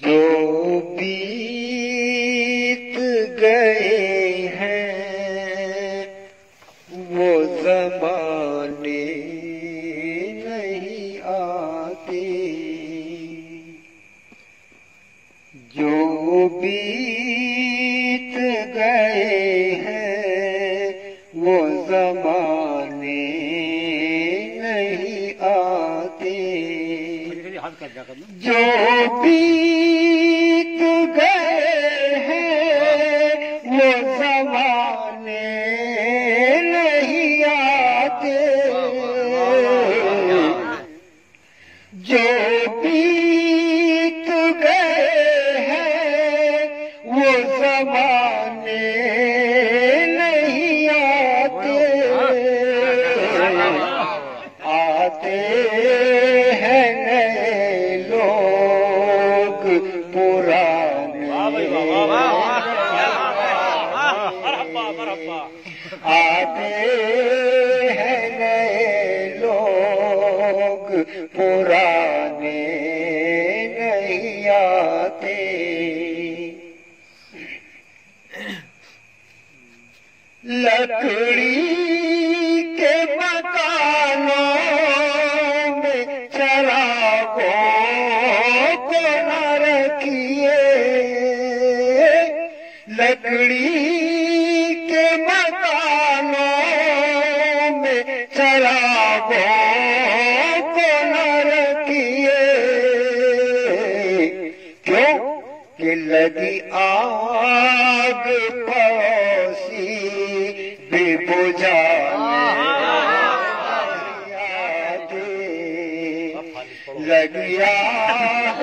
जो बीत गए हैं वो ज़माने नहीं आते, जो बीत गए हैं वो ज़माने नहीं आते, जो बीत गए हैं वो ज़माने नहीं आते, जो बीत गए हैं वो ज़माने नहीं आते, आते हैं नए लोग पुराने, आते हैं नए लोग पुराने नहीं आते। लकड़ी के मकानों में चरागों को न रखिए, लकड़ी के मकानों में चरागों को न रखिए, क्यों कि लगी आग पड़ोसी भी बुझाने, लगी आग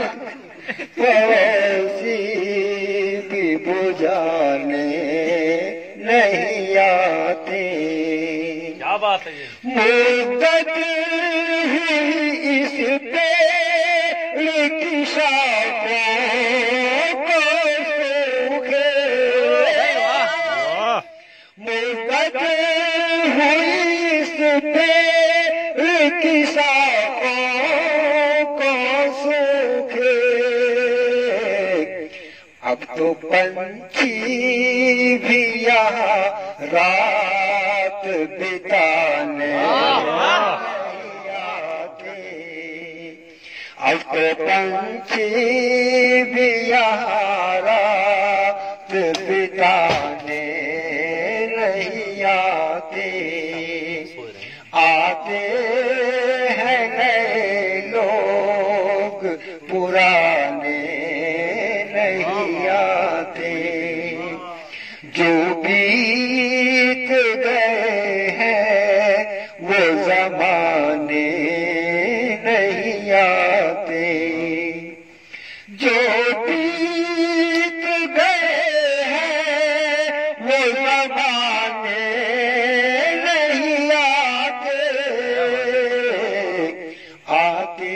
पड़ोसी भी बुझाने नहीं आते। क्या बात है ये? मुद्दत हुई इस पेड़ की शाखों को सूखे, मुद्दत हुई इस पेड़ की शाखों को सूखे, अब तो पंछी भी यहाँ रात बिताने आते, अब तो पंछी भी यहाँ रात बिताने नहीं आते, आते हैं नए लोग पुराने नहीं आते, जो बीत गए हैं वो ज़माने नहीं आते, जो बीत गए हैं वो ज़माने नहीं आते, आते